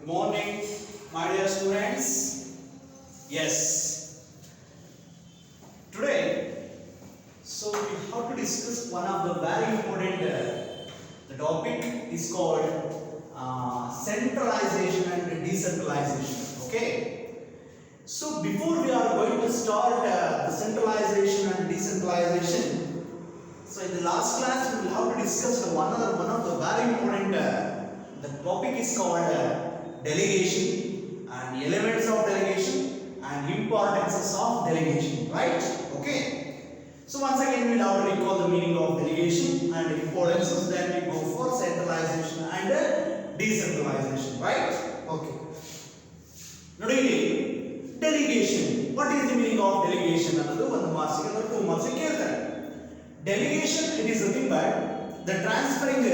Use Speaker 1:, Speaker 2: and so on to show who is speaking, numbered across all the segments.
Speaker 1: Good morning, my dear students. Yes, today, we have to discuss one of the very important. The topic is called centralization and decentralization. Okay. So before we are going to start the centralization and decentralization, so in the last class we will have to discuss one of the very important. The topic is called delegation and elements of delegation and importances of delegation, right? Okay. So once again we will have to recall the meaning of delegation and importances. Then we go for centralization and decentralization, right? Okay. Now delegation. What is the meaning of delegation? Another 1 marks or 2 marks. Delegation, it is nothing but the transferring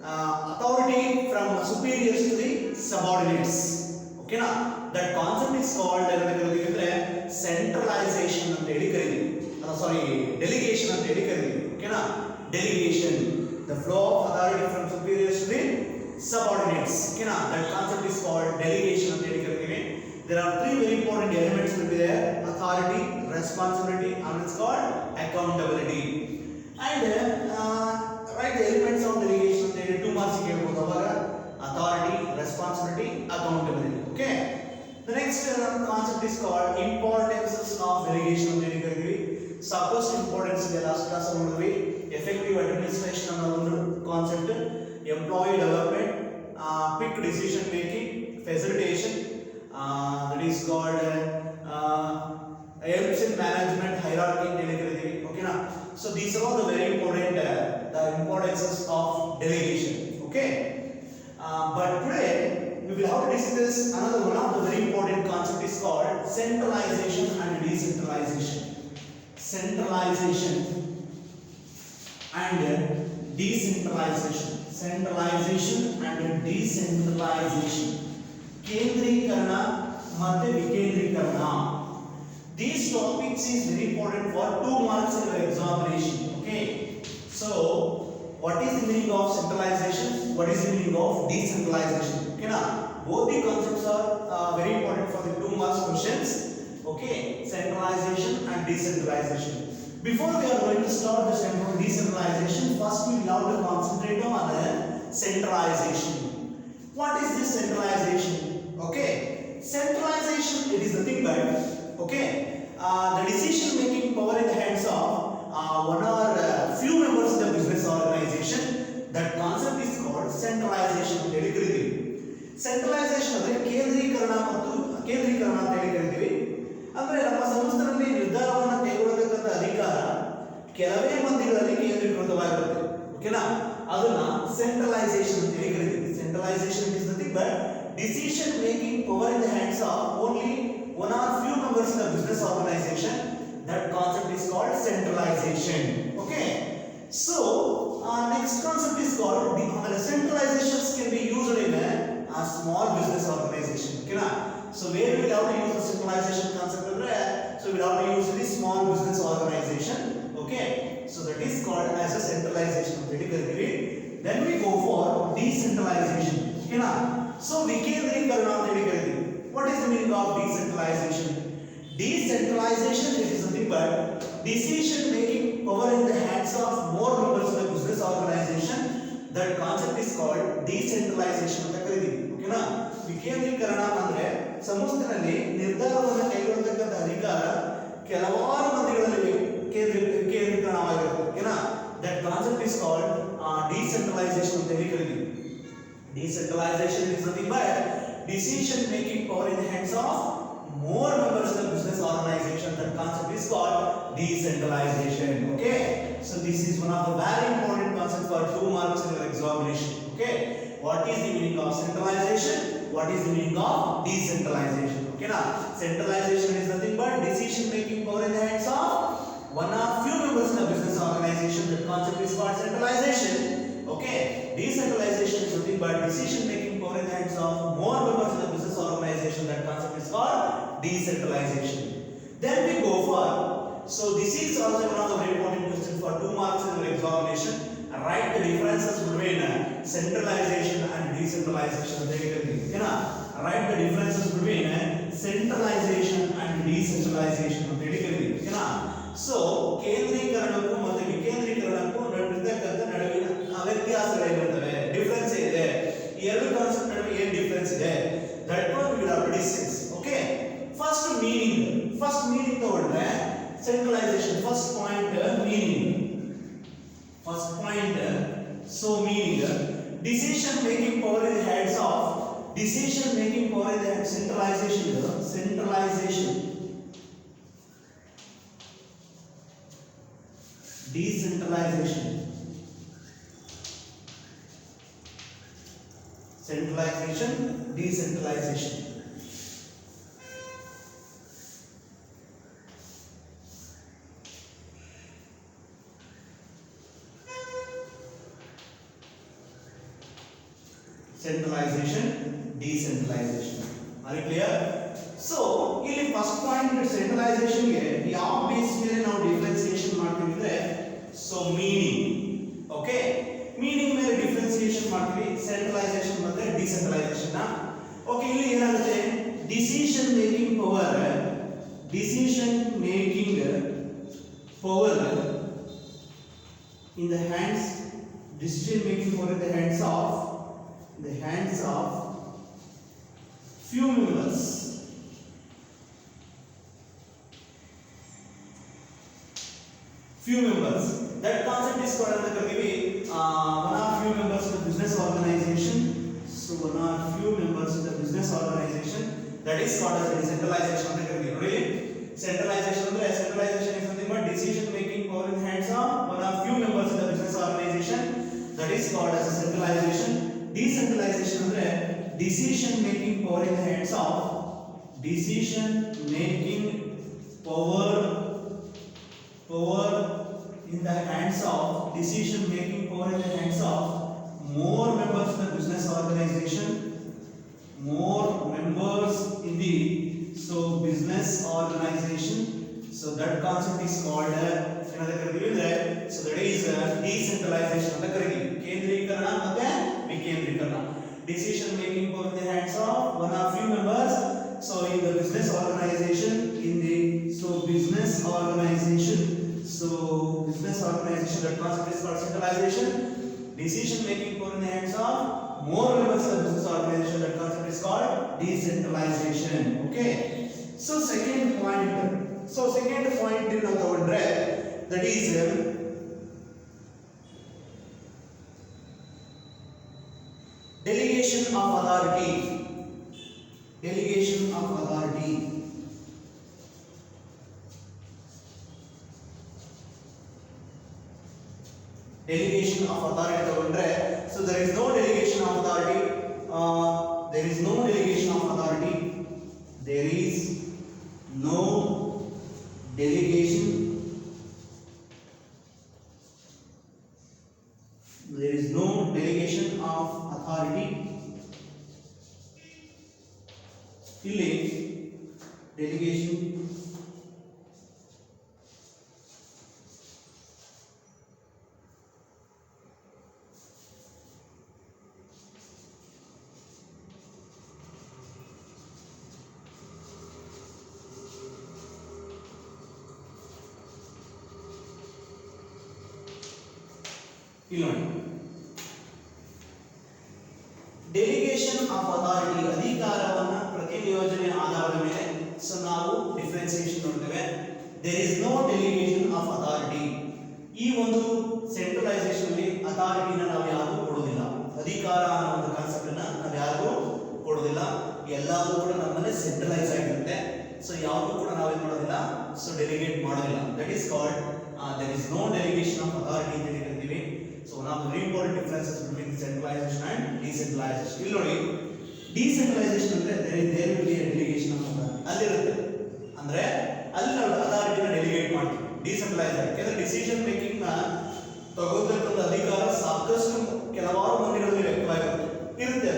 Speaker 1: authority from superiors to the subordinates. Okay na? That concept is called centralization and delegation and okay na? Delegation, the flow of authority from superiors to the subordinates. Okay na? That concept is called delegation and there are three very important elements will be there: authority, responsibility, and it's called accountability. And write the elements of delegation. There are 2 marks authority, responsibility, accountability. Okay. The next concept is called importances of delegation. Supposed importance in the last class effective administration and concept, employee development, quick decision making, facilitation. That is called helps in management hierarchy. Okay na? So these are all the very important the importances of delegation. Okay. But today we will have to discuss another one of the very important concept is called centralization and decentralization. Centralization and decentralization. Centralization and decentralization. ಕೇಂದ್ರೀಕರಣ ಮತ್ತು ವಿಕೇಂದ್ರೀಕರಣ. These topics is very important for 2 marks in your examination. Okay. So, what is the meaning of centralization? What is the meaning of decentralization? Okay na? Both the concepts are very important for the 2 marks questions. Okay. Centralization and decentralization. Before we are going to start the decentralization, first we will have to concentrate on the centralization. What is this centralization? Okay, centralization, it is nothing but the decision making power in the hands of one or few members of the business organization. That concept is called centralization. Centralization ಅಂದ್ರೆ ಕೇಂದ್ರೀಕರಣ ಮತ್ತು ಕೇಂದ್ರೀಕರಣ ಅಂತ ಹೇಳಿ ಕರೀತೀವಿ. ಅಂದ್ರೆ ನಮ್ಮ ಸಂಸ್ಥೆಯಲ್ಲಿ ನಿರ್ಧಾರವನ್ನು ತೆಗೆದುಕೊಳ್ಳತಕ್ಕಂಥ ಅಧಿಕಾರ ಕೆಲವೇ ಮಂದಿಗಳಲ್ಲಿ ಕೇಂದ್ರೀಕೃತವಾಗಿರುತ್ತೆ. ಓಕೆನಾ? ಅದನ್ನ ಸೆಂಟ್ರಲೈಸೇಷನ್ ಅಂತ ಹೇಳಿ ಕರೀತೀವಿ. Centralization is nothing but decision making power in the hands of only one or few members of the business organization. That concept is called centralization. Okay. So next concept is called centralizations can be used in a small business organization. Okay na? So where we will have to use the centralization concept? So we will have to use the small business organization. Okay. So that is called as a centralization. Then we go for decentralization. Okay na? So vikendrikarana anta heli karithi. What is the meaning of decentralization? Decentralization is nothing but decision making power in the hands of more members of the business organization. That concept is called decentralization anta karithi. Okay na? Vikendrikarana andre ಸಂಸ್ಥೆಯಲ್ಲಿ ನಿರ್ಧಾರವನ್ನು ಕೈಗೊಳ್ಳತಕ್ಕಂಥ ಅಧಿಕಾರ ಕೆಲವಾರು ಮಂದಿಗಳಲ್ಲಿ ಕೇಂದ್ರೀಕರಣವಾಗಿರುತ್ತೆ. Okay na? That concept is called decentralization ಅಂತ ಹೇಳಿ ಕರೀತೀವಿ. Decentralization is nothing but decision making power in the hands of more members of the business organization. That concept is called decentralization. Okay. So this is one of the very important concepts for 2 marks in your examination. Okay. What is the meaning of centralization? What is the meaning of decentralization? Okay na? Centralization is nothing but decision making power in the hands of one or few members of the business organization. That concept is called centralization. Okay. Decentralization is nothing but decision making power in the hands of more members of the business organization. That concept is called decentralization. Then we go for, so this is also one of the very important questions for 2 marks in your examination. Write the differences between centralization and decentralization. Okay na? So ಕೇಂದ್ರೀಕರಣಕ್ಕೂ ಮತ್ತು ವಿಕೇಂದ್ರೀಕರಣಕ್ಕೂ ನಡುವಿನ ವ್ಯತ್ಯಾಸಗಳೇನಿರ್ತವೆ, difference ಇದೆ. ಈ ಎರಡು concept ನಡುವೆ ಏನು difference ಇದೆ, that one will have to discuss. Okay, first meaning ತಗೊಂಡ್ರೆ centralisation. First point meaning. So meaning decision making power in the hands of centralization. Decentralization. Centralization, decentralization. Are you clear? So ಇಲ್ಲಿ first point centralisation ಗೆ ಯಾವ base ಮೇಲೆ ನಾವು differentiation ಮಾಡ್ತೀವಿ ಅಂದ್ರೆ, so meaning. Okay, meaning ಮೇಲೆ differentiation ಮಾಡ್ತೀವಿ centralisation ಮತ್ತೆ ಡಿಸೆಂಟ್ರಲೈಸೇಷನ್ ನ. ಓಕೆ, ಇಲ್ಲಿ ಏನಾಗುತ್ತೆ, decision making power in the hands of few members. That concept is called as one or few members of the business organization. So one or few members of the business organization, that is called as decentralization. Really, centralization is nothing but decision making power in the hands of one or few members of the business organization. That is called as centralization. Decentralization is decision making power in the hands of more members in the business organization, business organization. So that concept is called so that is decentralization ಅಂತ ಕರೀತೀವಿ. ಕೇಂದ್ರೀಕರಣ ಮತ್ತೆ ವಿಕೇಂದ್ರೀಕರಣ. Decision making power in the hands of one or few members. So in the business organization, business organization, that concept is called centralization. Decision making power in the hands of more members of the business organization, that concept is called decentralization. Okay, so second point in the that is delegation of authority. So there is no delegation of authority. There is no delegation of authority. ಇಲ್ಲಿ delegation delegation of authority, ಅಧಿಕಾರವನ್ನ ಪ್ರತಿನಿಯೋಜನೆ ಆಧಾರದ ಮೇಲೆ so ನಾವು differentiation ನೋಡ್ತೇವೆ. There is no delegation of authority. ಈ ಒಂದು centralisation ಅಲ್ಲಿ ಅಥಾರಿಟಿನ ನಾವು ಯಾರಿಗೂ ಕೊಡೋದಿಲ್ಲ, ಅಧಿಕಾರ ಅನ್ನೋ ಒಂದು ಕಾನ್ಸೆಪ್ಟ್ ಅನ್ನ ನಾವು ಯಾರಿಗೂ ಕೊಡೋದಿಲ್ಲ. ಎಲ್ಲವೂ ಕೂಡ ನಮ್ಮಲ್ಲಿ ಸೆಂಟ್ರಲೈಸ್ ಆಗಿರುತ್ತೆ. ಸೊ ಯಾವುದು ಕೂಡ ನಾವೇನ್ ಮಾಡೋದಿಲ್ಲ, ಸೊ ಡೆಲಿಗೇಟ್ ಮಾಡೋದಿಲ್ಲ. That is called there is no delegation of authority ಅಂತ ಹೇಳ್ತೀವಿ. So one of the very important differences between centralization and decentralization. ಇಲ್ಲಿ ನೋಡಿ, decentralization ಅಂದ್ರೆ there will be a delegation of authority. ಅಲ್ಲಿರುತ್ತೆ ಅಂದ್ರೆ ಅಲ್ಲಿ ನಾವು ಅಥಾರಿಟಿನ ಡೆಲಿಗೇಟ್ ಮಾಡ್ತೀವಿ. ಡಿಸೆಂಟ್ರಲೈಸ್ ಯಾಕಂದ್ರೆ ಡಿಸಿಷನ್ ಮೇಕಿಂಗ್ ನ ತಗೋತಕ್ಕಂಥ ಅಧಿಕಾರ ಸಾಕಷ್ಟು ಕೆಲವಾರು ಮಂದಿಗಳಲ್ಲಿ ಇರುತ್ತೆ.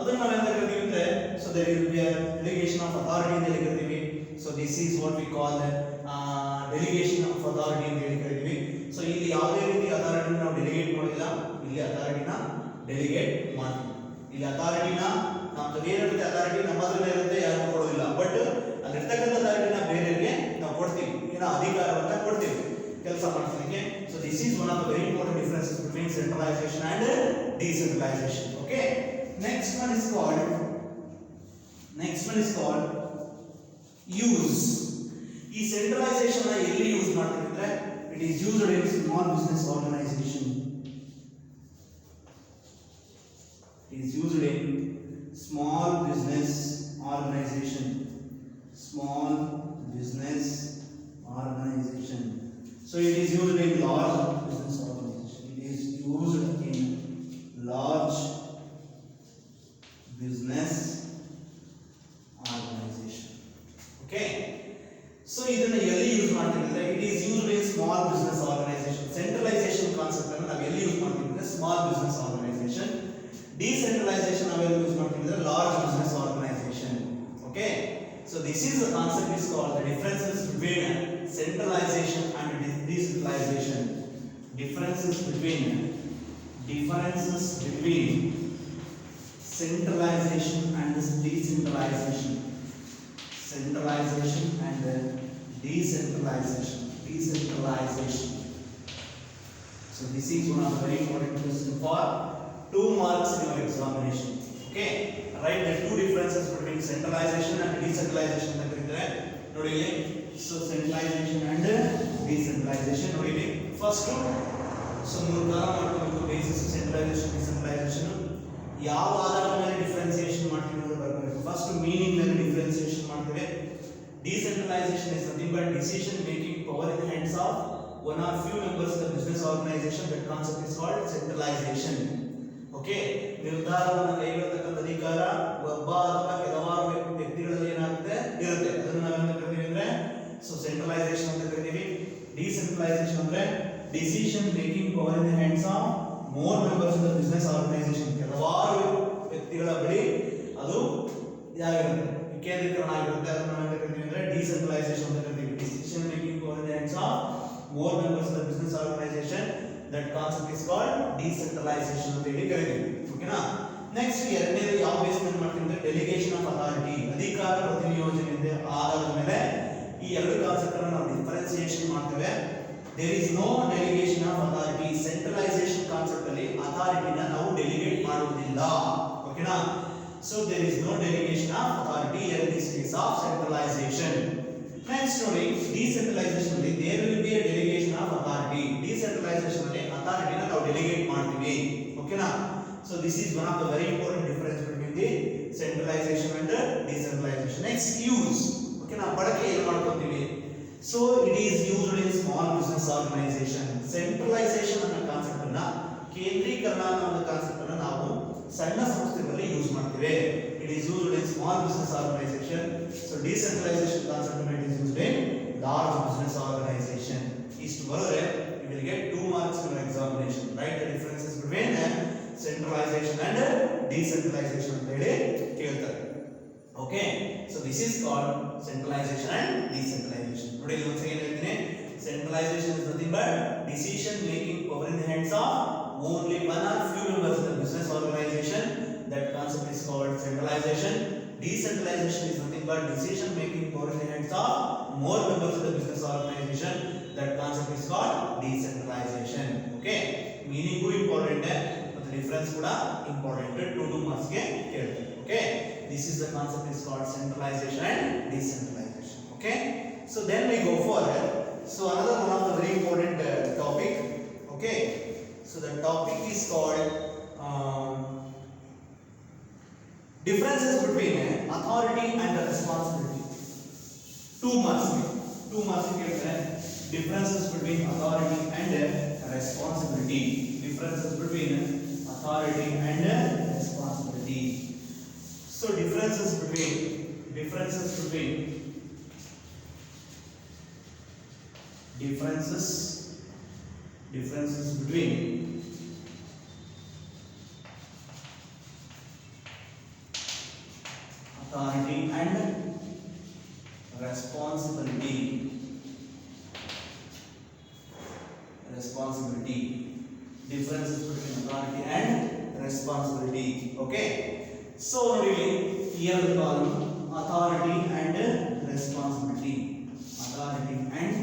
Speaker 1: ಅದನ್ನ ನಾವು ಎಂತ ಕರಿತೀವಿ ಅಂದ್ರೆ, so there will be a delegation of authority ಅಂತ ಹೇಳಿ ಕರಿತೀವಿ. So this is what we call delegation of authority ಅಂತ ಹೇಳಿ ಕರಿತೀವಿ. ಸೊ ಇಲ್ಲಿ ಯಾವುದೇ ರೀತಿ ಅಥಾರಿಟಿನ ನಾವು ಡೆಲಿಗೇಟ್ ಮಾಡೋದಿಲ್ಲ, ಇಲ್ಲಿ ಅಥಾರಿಟಿನ ಡೆಲಿಗೇಟ್ ಮಾಡ್ತೀವಿ. ಇಲ್ಲಿ ಅಥಾರಿಟಿನ ನಮ್ದು ಏನಿರುತ್ತೆ, ಅಥಾರಿಟಿ ನಮ್ಮ ಹತ್ರನೇ ಇರುತ್ತೆ, ಯಾರಿಗೂ ಕೊಡೋದಿಲ್ಲ. ಬಟ್ ಅಲ್ಲಿರ್ತಕ್ಕಂಥ ಅಥಾರಿಟಿನ ಬೇರೆಯವರಿಗೆ ನಾವು ಕೊಡ್ತೀವಿ, ಅಧಿಕಾರವನ್ನ ಕೊಡ್ತೀವಿ. called use. ಈ ಸೆಂಟ್ರಲೈಸೇಷನ್ ಎಲ್ಲಿ ಯೂಸ್ ಮಾಡ್ತೀವಿ ಅಂದ್ರೆ it is used in small business organisation. It is used in small business organization. Small business organization. So it is used in large business organization. It is used in large business organization. Okay. So ಇದನ್ನ ಎಲ್ಲಿ use ಮಾಡ್ತೀವಿ ಅಂದ್ರೆ it is used in small business organization. Centralization concept ಅನ್ನು ನಾವು ಎಲ್ಲಿ use ಮಾಡ್ತೀವಿ ಅಂದ್ರೆ small business organization. Decentralization ನಾವು ಎಲ್ಲಿ ಯೂಸ್ ಮಾಡ್ತೀವಿ ಅಂದ್ರೆ large business organization. Okay. So this is the concept is called the differences between centralization and decentralization. Differences between centralization and decentralization. Centralization and decentralization. So this is one of the very important questions for 2 marks in your examination. Okay, write the two differences between centralization and decentralization ಅಂತ ಕರೀತಾರೆ ನೋಡಿ ಇಲ್ಲಿ. So centralization and decentralization ನೋಡಿ ಇಲ್ಲಿ first so ಮೂರು ಕಾಲ ಮಾಡ್ಕೋಬೇಕು. Basis centralisation decentralisation ಯಾವ ಆಧಾರದ ಮೇಲೆ ಡಿಫರೆನ್ಸಿಯೇಷನ್ ಮಾಡ್ತೀವಿ ಅಂತ ಬರಬೇಕು. ಫಸ್ಟ್ ಮೀನಿಂಗ್ ಮೇಲೆ ಡಿಫರೆನ್ಸಿಯೇಷನ್ ಮಾಡ್ತೇವೆ. Decentralisation is nothing but decision making power in the hands of one or few members of the business organization. That concept is called centralization. Okay, ನಿರ್ಧಾರವನ್ನು ಕೈಗೊಳ್ಳತಕ್ಕಂಥ ಅಧಿಕಾರ ಒಬ್ಬ ಅಥವಾ ಕೆಲವಾರು ವ್ಯಕ್ತಿಗಳಲ್ಲಿ ಏನಾಗುತ್ತೆ ಇರುತ್ತೆ. ಅದನ್ನು ನಾವೇನು ಕರಿತೀವಿ ಅಂದ್ರೆ ಸೊ ಸೆಂಟ್ರಲೈಸೇಷನ್ ಅಂತ ಕರಿತೀವಿ. ಡಿಸೆಂಟ್ರಲೈಸೇಷನ್ ಅಂದ್ರೆ decision making power in the hands of more members of the business organisation. ಕೆಲವಾರು ವ್ಯಕ್ತಿಗಳ ಬಳಿ ಅದು ಇದಾಗಿರುತ್ತೆ, ವಿಕೇಂದ್ರೀಕರಣ ಆಗಿರುತ್ತೆ. ಅದನ್ನು ನಾವೇನು ಕರಿತೀವಿ ಅಂದ್ರೆ ಡಿಸೆಂಟ್ರಲೈಸೇಷನ್ ಅಂತ ಕರಿತೀವಿ. Decision making power in the hands of more members of the business organization. That concept is called decentralization ಅಂತ ಹೇಳಿ ಕರೀತೀವಿ. ಓಕೆನಾ. ನೆಕ್ಸ್ಟ್ ಎರಡನೇದು ಯಾವ ಬೇಸ್ ಮೇಲೆ ಮಾಡ್ತೀವಿ ಅಂದ್ರೆ ಡೆಲಿಗೇಷನ್ ಆಫ್ ಅಥಾರಿಟಿ, ಅಧಿಕಾರ ಪ್ರತಿನಿಯೋಜನೆ ಆಧಾರದ ಮೇಲೆ ಈ ಎರಡು ಕಾನ್ಸೆಪ್ಟ್ ಅನ್ನು ನಾವು ಡಿಫರೆನ್ಸಿಯೇಷನ್ ಮಾಡ್ತೇವೆ. There is no delegation of authority. Centralisation concept ಅಲ್ಲಿ ಅಥಾರಿಟಿನ ನಾವು ಡೆಲಿಗೇಟ್ ಮಾಡುವುದಿಲ್ಲ. ಓಕೆನಾ. So there is no delegation of authority in this case of centralisation. Next ನೋಡಿ ಡಿಸೆಂಟ್ರಲೈಸೇಷನ್ ಅಲ್ಲಿ there will be a delegation of authority. Decentralisation ಅಲ್ಲಿ ಅಥಾರಿಟಿನ ನಾವು ಡೆಲಿಗೇಟ್ ಮಾಡ್ತೀವಿ. ಓಕೆನಾ. So this is one of the very important difference between the centralisation and decentralisation. Next use. ಓಕೆನಾ. ಬಳಕೆ ಏನು ಮಾಡ್ಕೊತೀವಿ. So it is used in small business organisation. Centralisation ಅನ್ನೋ ಕಾನ್ಸೆಪ್ಟ್ ಅನ್ನ, ಕೇಂದ್ರೀಕರಣ ಅನ್ನೋ ಒಂದು ಕಾನ್ಸೆಪ್ಟ್ ಅನ್ನ ನಾವು ಸಣ್ಣ ಸಂಸ್ಥೆಗಳಲ್ಲಿ ಯೂಸ್ ಮಾಡ್ತೀವಿ. It is used in small business organization. So decentralization concept it is used in large business organization. Is to bardre you will get 2 marks in your examination. Write the differences between centralization and decentralization ಅಂತ ಹೇಳಿ ಕೇಳ್ತಾರೆ. Okay, so this is called centralization and decentralization. ನೋಡಿ ಇಲ್ಲಿ once again ಹೇಳ್ತೀನಿ, centralization is nothing but decision making power in the hands of only one or few members of the business organization. That concept is called centralization. Decentralization is nothing but decision making power in the hands of more members of the business organization. That concept is called decentralization. Okay, meaning ku important hai but difference kuda important. 2 marks ge keltare. Okay, this is the concept is called centralization and decentralization. Okay, so then we go forward. So another one of the very important topic. Okay, so the topic is called differences between authority and responsibility. 2 marks ಕೇಳ್ತಾರೆ. differences between authority and responsibility. Differences between authority and responsibility. So differences between differences between authority and responsibility. Differences between authority and responsibility. Okay, so here the column authority and responsibility. Authority and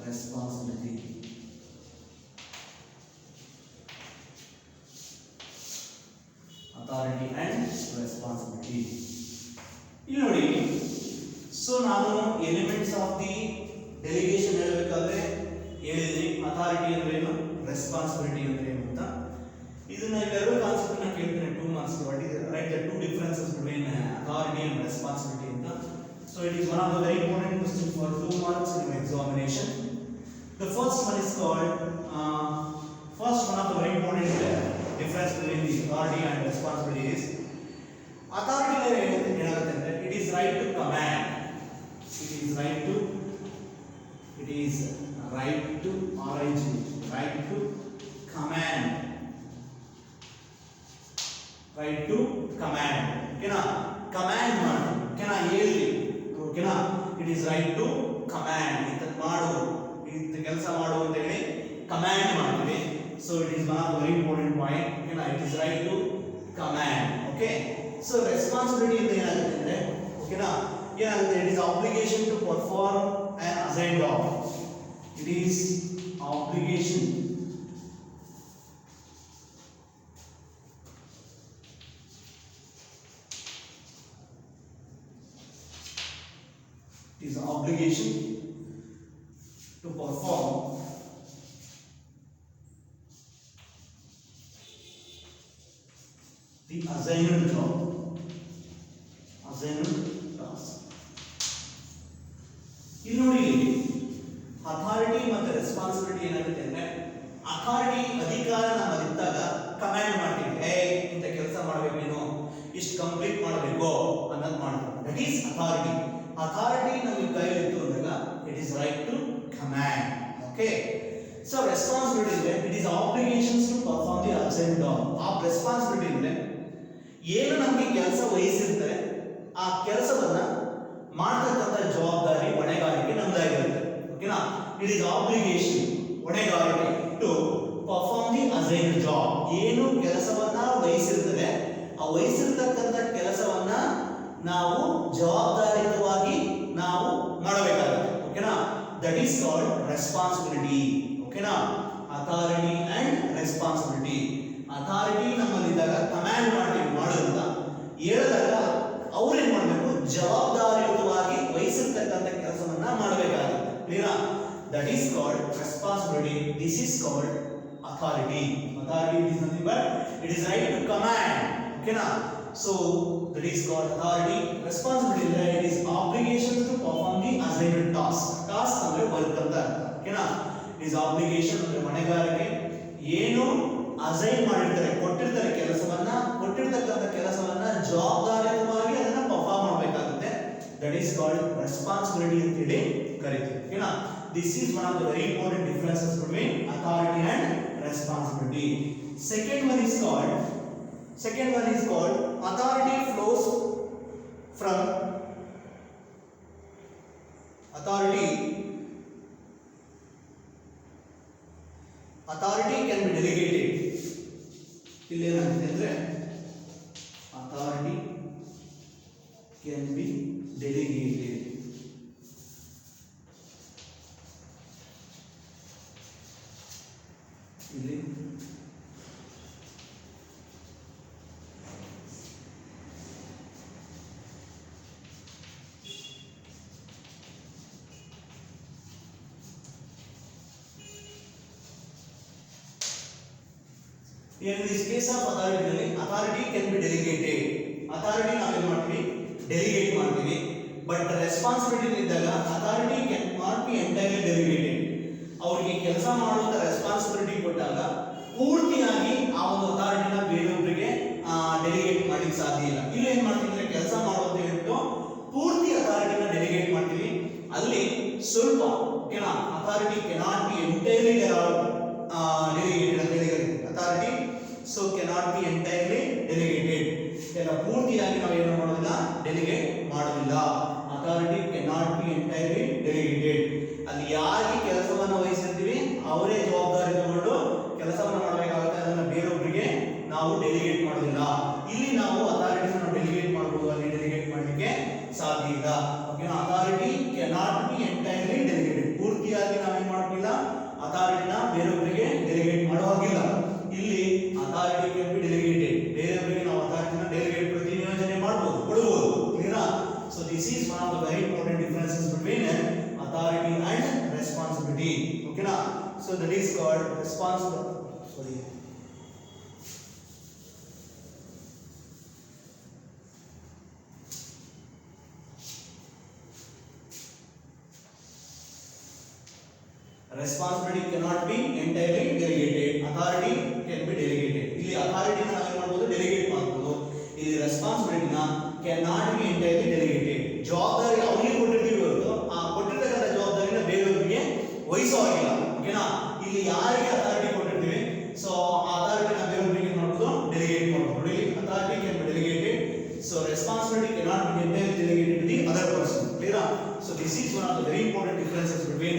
Speaker 1: responsibility. Authority and responsibility. ಇಲ್ಲಿ ನೋಡಿ, so ನಾನು elements of the delegation ಹೇಳಬೇಕಾದ್ರೆ ಹೇಳಿದ್ರಿ authority ಅಂದ್ರೆ ಏನು, responsibility ಅಂದ್ರೆ ಏನು ಅಂತ. ಇದನ್ನ ಎರಡು ಕಾನ್ಸೆಪ್ಟ್ ನ ಕೇಳ್ತೀನಿ 2 marks. Write the two differences between authority and responsibility ಅಂತ. So it is one of the very important question for 2 marks in examination. The first one is called first one of the very important difference between the authority and responsibility is authority ಏನಾಗುತ್ತೆ ಅಂದ್ರೆ it is right to command, it is right to command, right to command, ಓಕೆನಾ, command ಮಾಡಿ, ಓಕೆನಾ, ಹೇಳಿ, ಓಕೆನಾ, it is right to command, ಇದನ್ನ ಮಾಡು, ಇದು ಕೆಲಸ ಮಾಡು ಅಂತ ಹೇಳಿ ಕಮಾಂಡ್ ಮಾಡ್ತೀವಿ. So it is one of the very important point, ಓಕೆನಾ, it is right to command. Okay, so responsibility ಅಂತ ಏನಾಗುತ್ತೆ ಅಂದ್ರೆ, ಓಕೆನಾ, ಏನಾಗುತ್ತೆ, it is obligation to perform an assigned job, it is obligation to perform the assigned job, assigned task. ಇಲ್ಲಿ ನೋಡಿ, authority ಮತ್ತು responsibility ಏನಾಗುತ್ತೆ ಅಂದ್ರೆ, ಅಥಾರಿಟಿ ಅಧಿಕಾರ ನಮ್ಮಲ್ಲಿದ್ದಾಗ ಕಮಾಂಡ್ ಮಾಡ್ತೀವಿ, ಇಂಥ ಕೆಲಸ ಮಾಡಬೇಕು, ನೀನು ಇಷ್ಟು ಕಂಪ್ಲೀಟ್ ಮಾಡಬೇಕು ಅನ್ನೋದು ಮಾಡ್ತೀವಿ, ದಟ್ ಈಸ್ ಅಥಾರಿಟಿ. ಅಥಾರಿಟಿ ನಮಗೆ ಕೈಲಿತ್ತು ಅಂದಾಗ it is right to command. Okay, so responsibility ಅಂದ್ರೆ it is obligations to perform the assigned job. ಆ ರೆಸ್ಪಾನ್ಸಿಬಿಲಿಟಿ ಅಂದ್ರೆ ಏನು ನಮಗೆ ಕೆಲಸ ವಹಿಸಿರ್ತಾರೆ ಆ ಕೆಲಸವನ್ನ ಮಾಡತಕ್ಕಂಥ ಜವಾಬ್ದಾರಿ, ಹೊಣೆಗಾರಿಕೆ ನಮ್ದಾಗಿರುತ್ತೆ. ಓಕೆನಾ, ಇಟ್ ಈಸ್ ಆಬ್ಲಿಗೇಷನ್, ಹೊಣೆಗಾರಿಕೆ, to perform the assigned job. ಏನು ಕೆಲಸವನ್ನ ವಹಿಸಿರ್ತದೆ ಆ ವಹಿಸಿರ್ತಕ್ಕಂಥ ಕೆಲಸವನ್ನ ನಾವು ಜವಾಬ್ದಾರಿಯುತವಾಗಿ ನಾವು ಮಾಡಬೇಕಾಗುತ್ತೆ. ಓಕೆನಾ, ದಟ್ ಈಸ್ ಕಾಲ್ಡ್ ರೆಸ್ಪಾನ್ಸಿಬಿಲಿಟಿ. ಓಕೆನಾ, ಅಥಾರಿಟಿ ಅಂಡ್ ರೆಸ್ಪಾನ್ಸಿಬಿಲಿಟಿ. ಅಥಾರಿಟಿ ನಮ್ಮಲ್ಲಿದ್ದಾಗ ಕಮಾಂಡ್ ಮಾಡ್ತೀವಿ, ಮಾಡೋದಂತ ಹೇಳಿದಾಗ ಅವ್ರು ಏನ್ ಮಾಡಬೇಕು, ಜವಾಬ್ದಾರಿಯುತವಾಗಿ ವಹಿಸಿರ್ತಕ್ಕಂಥ ಕೆಲಸವನ್ನ ಮಾಡಬೇಕಾಗುತ್ತೆ. ಕ್ಲಿಯರಾ? That is called responsibility. This is called authority. Authority is nothing but it is right to command. ಓಕೆನಾ, so that is called authority. Responsibility is it is obligation to perform the assigned task. Task ಅಂದ್ರೆ work ಅಂತ ಅರ್ಥ. ಓಕೆನಾ, it is obligation ಅಂದ್ರೆ ಹೊಣೆಗಾರಿಕೆ. ಏನು assign ಮಾಡಿರ್ತಾರೆ, ಕೊಟ್ಟಿರ್ತಾರೆ ಕೆಲಸವನ್ನ, ಕೊಟ್ಟಿರ್ತಕ್ಕಂಥ ಕೆಲಸವನ್ನ ಜವಾಬ್ದಾರಿಯುತವಾಗಿ ಅದನ್ನ ಪರ್ಫಾರ್ಮ್ ಮಾಡಬೇಕಾಗುತ್ತೆ. ದಟ್ ಈಸ್ ಕಾಲ್ಡ್ ರೆಸ್ಪಾನ್ಸಿಬಿಲಿಟಿ ಅಂತ ಹೇಳಿ ಕರೀತೀವಿ. ಓಕೆನಾ, this is one of the very important differences between authority and responsibility. Second one is called authority flows from authority can be delegated. ಇಲ್ಲಿ ಏನಾಗುತ್ತೆ ಅಂದ್ರೆ authority can be delegated. ಇಲ್ಲಿ in this case of authority can be delegated. Authority ನಾವು ಏನು ಮಾಡ್ತೀವಿ, delegate ಮಾಡ್ತೀವಿ. But responsibility ಇದ್ದಾಗ authority can not be entirely delegated. ಅವರಿಗೆ ಕೆಲಸ ಮಾಡುವಂತ ರೆಸ್ಪಾನ್ಸಿಬಿಲಿಟಿ ಕೊಟ್ಟಾಗ ಪೂರ್ತಿಯಾಗಿ ಆ ಒಂದು ಅಥಾರಿಟಿನ ಬೇರೆಯೊಬ್ಬರಿಗೆ ಡೆಲಿಗೇಟ್ ಮಾಡಲಿಕ್ಕೆ ಸಾಧ್ಯ ಇಲ್ಲ. ಇಲ್ಲಿ ಏನ್ ಮಾಡ್ತೀವಿ, ಕೆಲಸ ಮಾಡುವಂತ ಹೇಳ್ಬಿಟ್ಟು ಪೂರ್ತಿ ಅಥಾರಿಟಿನ ಡೆಲಿಗೇಟ್ ಮಾಡ್ತೀವಿ. ಅಲ್ಲಿ ಸ್ವಲ್ಪ ಓಕೆನಾ, authority cannot be entirely delegated ಅಂತ ಹೇಳಿ authority so cannot be entirely delegated. ಎಲ್ಲ ಪೂರ್ತಿಯಾಗಿ ನಾವು ಏನು ಮಾಡೋದಿಲ್ಲ, ಡೆಲಿಗೇಟ್ ಮಾಡೋದಿಲ್ಲ. Authority cannot be entirely delegated. ಅಲ್ಲಿ ಯಾರಿಗೆ ಕೆಲಸವನ್ನು ವಹಿಸಿರ್ತೀವಿ ಅವರೇ ಜವಾಬ್ದಾರಿ ತಗೊಂಡು ಕೆಲಸವನ್ನು ಮಾಡಬೇಕಾಗುತ್ತೆ. ಅದನ್ನ ಬೇರೊಬ್ಬರಿಗೆ ನಾವು ಡೆಲಿಗೇಟ್ ಮಾಡೋದಿಲ್ಲ. ಇಲ್ಲಿ ನಾವು ಅಥಾರಿಟಿನ ಡೆಲಿಗೇಟ್ ಮಾಡಬಹುದು, ಅಲ್ಲಿ ಡೆಲಿಗೇಟ್ ಮಾಡಲಿಕ್ಕೆ ಸಾಧ್ಯ ಇಲ್ಲ. ಓಕೆನಾ, authority cannot be entirely delegated. ಪೂರ್ತಿಯಾಗಿ ನಾವೇನ್ ಮಾಡೋದಿಲ್ಲ, ಅಥಾರಿಟಿನ ಬೇರೊಬ್ಬರಿಗೆ ಡೆಲಿಗೇಟ್ ಮಾಡೋ ಹಾಗಿಲ್ಲ. ಇಲ್ಲಿ ಅಥಾರಿಟಿ ಕ್ಯಾನ್ ಬಿ ಡೆಲಿಗೇಟೆಡ್. ಬೇರೆಯವರಿಗೆ ನಾವು ಅಥಾರಿಟಿನ delegate So that is called responsible. Sorry. Responsibility cannot be entirely delegated. Authority can be delegated. ಇಲ್ಲಿ authority ನ ನಾವು ಮಾಡಬಹುದು delegate ಮಾಡಬಹುದು. ಇಲ್ಲಿ responsibility ನ cannot be entirely delegated. ಜವಾಬ್ದಾರಿ ಅವನಿಗೆ ಕೊಟ್ಟಿರ್ತೀವಿ ಹೊರತು ಆ ಕೊಟ್ಟಿರ್ತಕ್ಕಂಥ ಜವಾಬ್ದಾರಿನ ಬೇರೆಯವರಿಗೆ ವಹಿಸೋ ಹಾಗಿಲ್ಲ. ಓಕೆನಾ? ಇಲ್ಲಿ ಯಾರಿಗೆ ಅಥಾರಿಟಿ ಕೊಟ್ಟಿರ್ತೀವಿ ಸೊ ಆ ಅಥಾರಿಟಿನ ಬೇರೆಯವರಿಗೆ ಮಾಡಬಹುದು ಡೆಲಿಗೇಟ್ ಮಾಡಬಹುದು. ನೋಡಿ authority can be delegated. So responsibility cannot be entirely delegated to the other person. Clear? So this is one of the very important differences between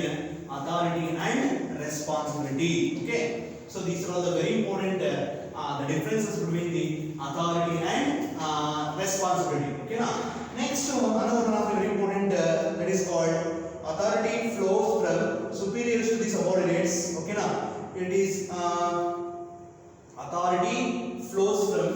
Speaker 1: authority and responsibility. Okay, so these are all the very important the differences between the authority and responsibility. Okay, now next another one of the very important that is called authority flows from superiors to the subordinates. Okay, now it is authority flows from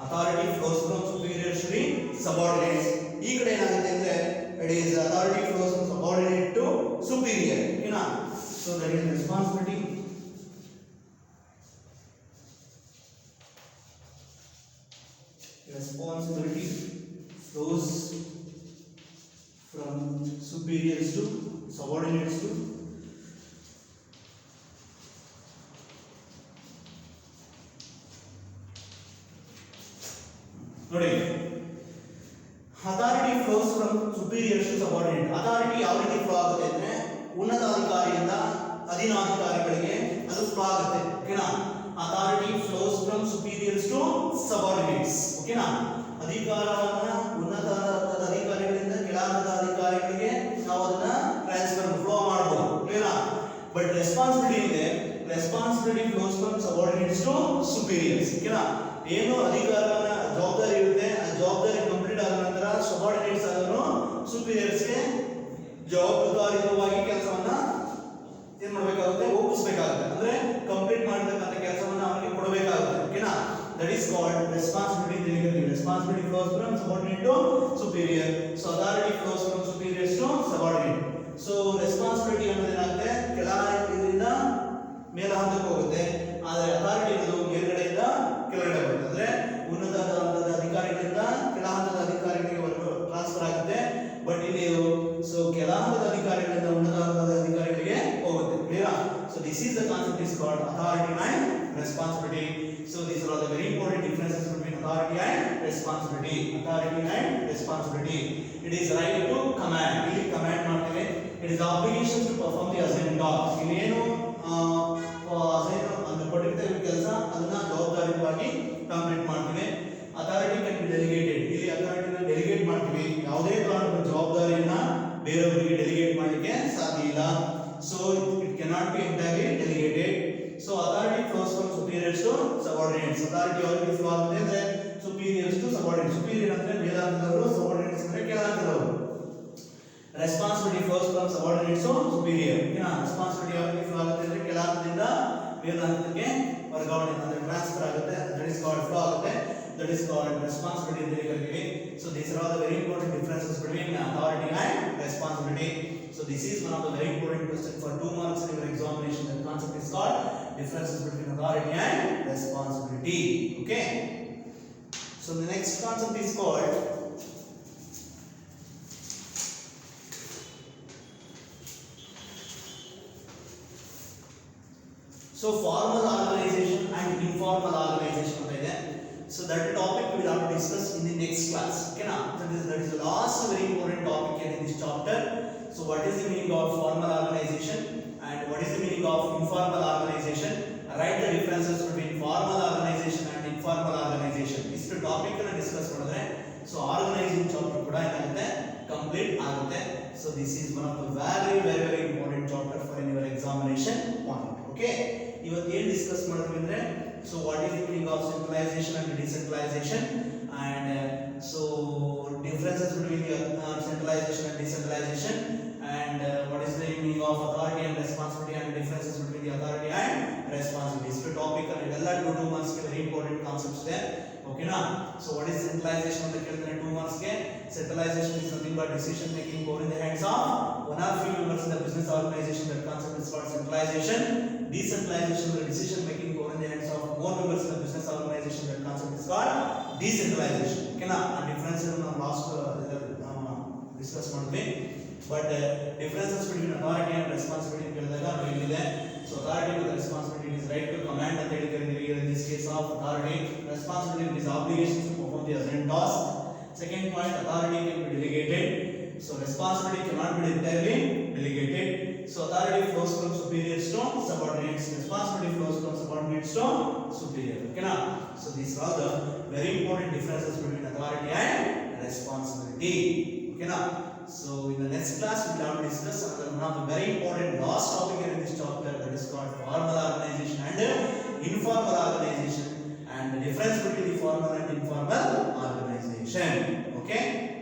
Speaker 1: authority flows from superiors to the subordinates. ಈ ಕಡೆ ಏನಾಗುತ್ತೆ ಅಂದ್ರೆ it is authority flows from subordinate to superior. ಓಕೆನಾ? So that is responsibility. Responsibility flows from superiors to subordinates to ನೋಡಿ authority flows from superiors to subordinate. Authority ಯಾವ ರೀತಿ flow ಆಗುತ್ತೆ ಅಂದ್ರೆ ಉನ್ನತಾಧಿಕಾರಿಯಿಂದ ಅಧೀನಾಧಿಕಾರಿಗಳಿಗೆ ಅದು ಫ್ಲೋ ಆಗುತ್ತೆ. ಓಕೆನಾ? Authority flows from superiors to subordinates. ಓಕೆನಾ? ಅಧಿಕಾರವನ್ನ ಉನ್ನತ ಅಧಿಕಾರಿಗಳಿಂದ ಕೆಳಹಂತದ ಅಧಿಕಾರಿಗಳಿಗೆ ನಾವು ಅದನ್ನ ಟ್ರಾನ್ಸ್ಫರ್ ಫ್ಲೋ ಮಾಡಬಹುದು. ಕ್ಲಿಯರಾ? ಬಟ್ ರೆಸ್ಪಾನ್ಸಿಬಿಲಿಟಿ ಇದೆ, responsibility flows from subordinates to superiors. ಓಕೆನಾ? ಏನು ಅಧಿಕಾರವನ್ನ ಜವಾಬ್ದಾರಿ ಇರುತ್ತೆ ಆ ಜವಾಬ್ದಾರಿ ಕಂಪ್ಲೀಟ್ ಆದ ನಂತರ ಸಬಾರ್ಡಿನೇಟ್ಸ್ ಆದವರು ಸುಪೀರಿಯರ್ಸ್ಗೆ ಜವಾಬ್ದಾರಿಯುತವಾಗಿ ಕೆಲಸವನ್ನ ಏನ್ ಮಾಡಬೇಕಾಗುತ್ತೆ, ಒಪ್ಪಿಸಬೇಕಾಗುತ್ತೆ. ಅಂದ್ರೆ ಕಂಪ್ಲೀಟ್ ಮಾಡಿರ್ತಕ್ಕಂಥ ಕೆಲಸವನ್ನ ಅವರಿಗೆ ಕೊಡಬೇಕಾಗುತ್ತೆ. ಓಕೆನಾ? That is called responsibility. Responsibility flows from subordinate to superior. So authority flows from superiors to subordinate. So responsibility ಅನ್ನೋದು ಏನಾಗುತ್ತೆ, ಕೆಳ ಇದರಿಂದ ಮೇಲ ಹಂತಕ್ಕೆ ಹೋಗುತ್ತೆ. ಆದರೆ ಅಥಾರಿಟಿ ಅನ್ನೋದು ಮೇಲ್ಗಡೆಯಿಂದ ಕೆಳಗಡೆ ಬರುತ್ತೆ. ಅಂದ್ರೆ ಉನ್ನತ ಹಂತದ ಅಧಿಕಾರಿಗಳಿಂದ ಕೆಳ ಹಂತದ ಅಧಿಕಾರಿಗಳಿಗೆ ಟ್ರಾನ್ಸ್ಫರ್ ಆಗುತ್ತೆ. ಬಟ್ ಇಲ್ಲಿ ಸೊ ಕೆಳ ಹಂತದ ಅಧಿಕಾರಿಗಳಿಂದ ಉನ್ನತ ಹಂತದ ಅಧಿಕಾರಿಗಳಿಗೆ ಹೋಗುತ್ತೆ. Clear? So this is the concept is called authority and responsibility. So these are the very important differences between authority and responsibility. Authority and responsibility. It is right to command. ಇಲ್ಲಿ command ಮಾಡ್ತೇವೆ. It is obligation to perform the assigned task. ಇಲ್ಲಿ ಏನು assign ಅಂತ ಕೊಟ್ಟಿರ್ತೇವೆ ಕೆಲಸ ಅದನ್ನ ಜವಾಬ್ದಾರಿಯುತವಾಗಿ complete ಮಾಡ್ತೀವಿ. Authority can be delegated. ಇಲ್ಲಿ ಅಥಾರಿಟಿನ ಡೆಲಿಗೇಟ್ ಮಾಡ್ತೀವಿ. ಯಾವುದೇ ಕಾರಣಕ್ಕೂ ಜವಾಬ್ದಾರಿಯನ್ನ ಬೇರೆಯವರಿಗೆ ಡೆಲಿಗೇಟ್ ಮಾಡಲಿಕ್ಕೆ ಸಾಧ್ಯ ಇಲ್ಲ. So it cannot be entirely delegated. So authority flows from superiors to subordinates. Authority ಯಾವ ರೀತಿ ಫ್ಲೋ ಆಗುತ್ತೆ ಅಂದ್ರೆ ಸುಪೀರಿಯರ್ಸ್ ಟು ಸಬಾರ್ಡಿನೇಟ್ಸ್. ಸುಪೀರಿಯರ್ ಅಂದ್ರೆ ಮೇಲಾಂತದವರು, ಸಬಾರ್ಡಿನೇಟ್ಸ್ ಅಂದ್ರೆ ಕೆಳಹಂತದವರು. Responsibility flows from subordinates to superior. Responsibility ಯಾವ ರೀತಿ ಫ್ಲೋ ಆಗುತ್ತೆ ಅಂದ್ರೆ ಕೆಳಹಂತದಿಂದ ಮೇಲ್ಹಂತಕ್ಕೆ ವರ್ಗಾವಣೆ ಅಂದ್ರೆ ಟ್ರಾನ್ಸ್ಫರ್ ಆಗುತ್ತೆ. ದಟ್ ಇಸ್ ಕಾಲ್ಡ್ ಫ್ಲೋ ಆಗುತ್ತೆ. That is called responsibility ಅಂತ ಕರೀತೀವಿ. So these are all the very important differences between authority and responsibility. So this is one of the very important questions for 2 marks in your examination. The concept is called differences between authority and responsibility. Okay. So the next concept is called formal organization and informal organization ಅಂತ ಇದೆ. So that topic we will have to discuss in the next class. Okay, now that is the last very important topic in this chapter. So what is the meaning of formal organization and what is the meaning of informal organization? Write the differences between formal organization and informal organization. This topic ಅನ್ನು discuss ಮಾಡಿದ್ರೆ so organizing chapter ಕೂಡ ಏನಾಗುತ್ತೆ complete ಆಗುತ್ತೆ. So this is one of the very important chapter for your examination point. Okay, ಇವತ್ತು ಏನು discuss ಮಾಡಿದ್ವಿ ಅಂದ್ರೆ so what is the meaning of centralization and decentralization and so differences between the centralization and decentralization, and what is the meaning of authority and responsibility, and differences between the authority and responsibility. This topic and idella 2 marks ke very important concepts there. Okay na? So what is centralization anta keltare 2 marks ke? Centralization is nothing but decision making more in the hands of one or few members in the business organization. That concept is called centralization. Decentralization, the decision making more in the hands of more members in the business organization. That concept is called decentralization. Okay na? A difference in last discuss ಮಾಡಿದ್ವಿ. But differences between authority and responsibility ಕೇಳಿದಾಗ ಇಲ್ಲಿದೆ. So authority with responsibility is right to command ಅಂತ ಹೇಳಿ ಕರೀತೀವಿ. In this case of authority, responsibility is obligation to perform the assigned task. Second point, authority can be delegated. So responsibility cannot be entirely delegated. So authority flows from superiors to subordinates. Responsibility flows from subordinates to superior. Okay na? So these are the very important differences between authority and responsibility. Okay na? So in the next class we will have to discuss another one of the very important last topic here in this chapter, that is called formal organization and informal organization, and the difference between the formal and informal organization. Okay.